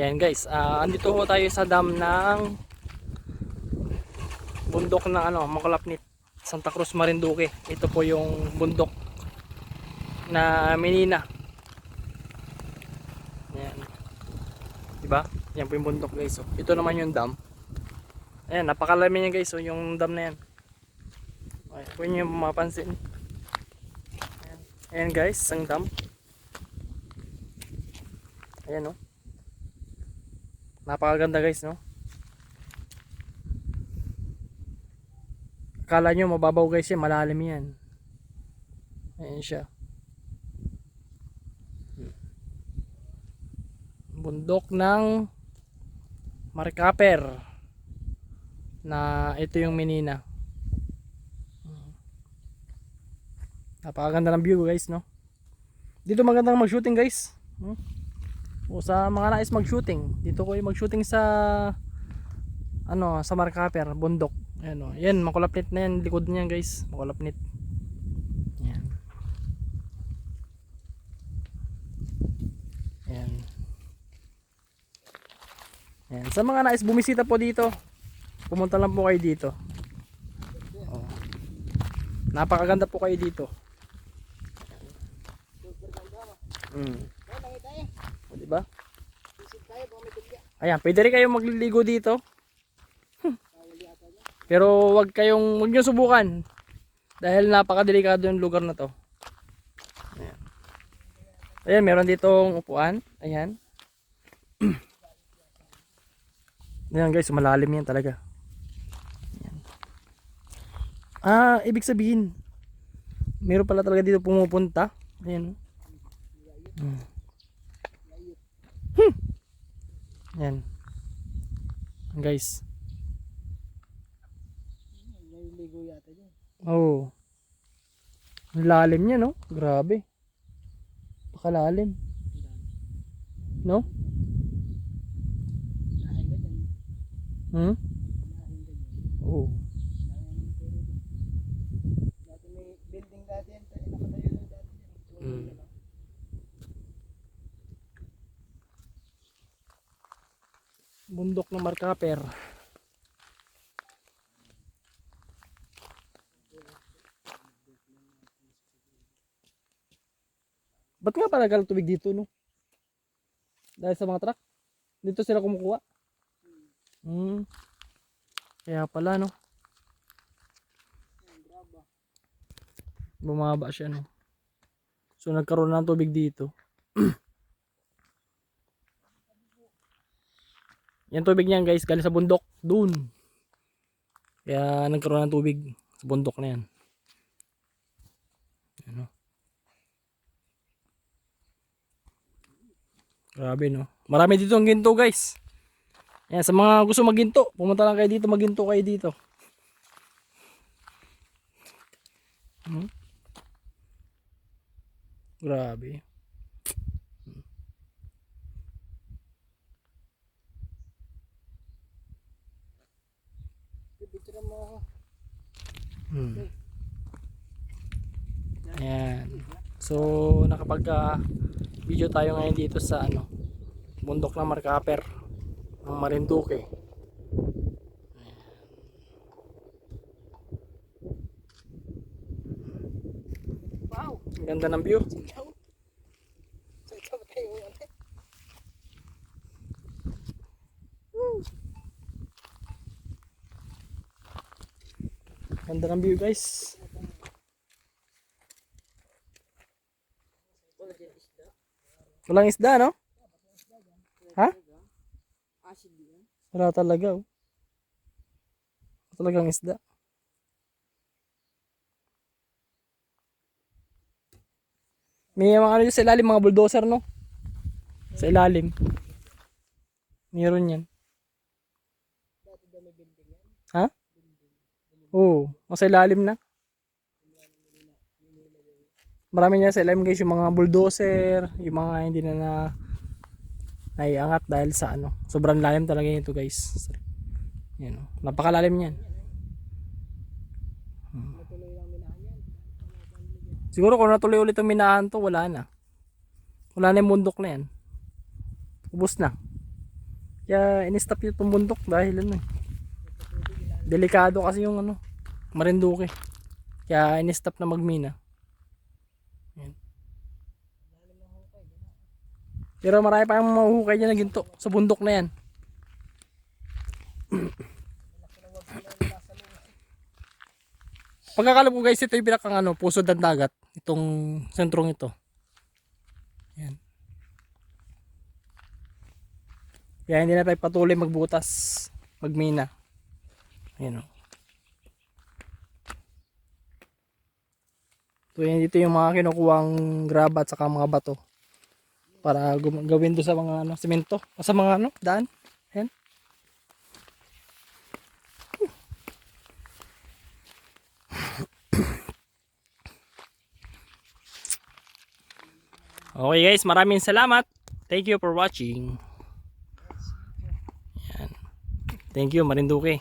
Ayan guys, andito ho tayo sa dam ng bundok ng Makulapnit, Santa Cruz, Marinduque. Ito po yung bundok na Menina. Ayan. Diba? Yan po yung bundok guys. So, ito naman yung dam. Ayan, napakalami niya guys. So, yung dam na yan. Okay, kung nyo mapansin. Ayan, ayan guys, ang dam. Ayan o. Napakaganda guys, no? Akala nyo mababaw guys yan, malalim yan. Ayan siya. Bundok ng Maricaper na ito yung Menina. Napakaganda ng view guys, no? Dito magandang mag-shooting guys. O sa mga nais mag-shooting, dito ko yung mag-shooting sa sa Maricaper, bundok. Ayan o. Yan, Makulapnit na yan, likod niyan guys, Makulapnit. Yan. Yan. Yan. Sa mga nais bumisita po dito, pumunta lang po kayo dito. Oh. Napakaganda po kayo dito. O, diba? Ayan, pwede rin kayong magliligo dito. Pero wag nyo subukan. Dahil napakadelikado yung lugar na to. Ayan. Ayan, meron ditong upuan. Ayan. Ayan guys, malalim yan talaga. Ayan. Ibig sabihin, meron pala talaga dito pumupunta. Ayan. Ayan. Guys. Oh. Ang lalim niya, no? Grabe. Pakalalim. No? Oh. Bundok ng Maricaper. Ba't nga pala galang tubig dito, no? Dahil sa mga truck? Dito sila kumukuha? Kaya pala, no? Bumaba siya, no? So nagkaroon ng tubig dito. Yan tubig niyan guys, galing sa bundok. Doon. Kaya nagkaroon ng tubig sa bundok na yan. Ano? Grabe, no? Marami dito ang ginto guys. Yan, sa mga gusto magginto, pumunta lang kayo dito, magginto kayo dito. Grabe. Ayan. So nakapag video tayo ngayon dito sa bundok ng Maricaper ng Marinduque. Wow, ganda ng view. Ganda ng view guys. Walang isda, no? Ha? Wala talaga, oh. Talagang isda. May mga sa ilalim, mga bulldozer, no? Sa ilalim. Meron yan. Ha? Oo, sa ilalim na. marami niya sa ilalim guys, yung mga bulldozer, yung mga hindi na naiangat dahil sa ano, sobrang lalim talaga nito guys. Yan, napakalalim niyan. Siguro kung natuloy ulit ang minahan to, wala na. Wala na yung bundok na yan. Ubus na. Kaya in-stop yung bundok dahil ano eh. Delikado kasi yung ano, Marinduque. Kaya in-stop na magmina. Yan. Pero marami pa yung mahuhukay dyan na ginto sa bundok na yan. Pagkakalam ko guys, ito yung pinakang ano, pusod ng dagat. Itong sentrong ito. Yan. Kaya hindi na tayo patuloy magbutas, magmina. Ayan o. So yan, dito yung mga kinukuhang graba at saka mga bato. Para gawin doon sa mga ano, semento. Sa mga ano, daan. Ayan. Okay guys, maraming salamat. Thank you for watching. Yan. Thank you Marinduque.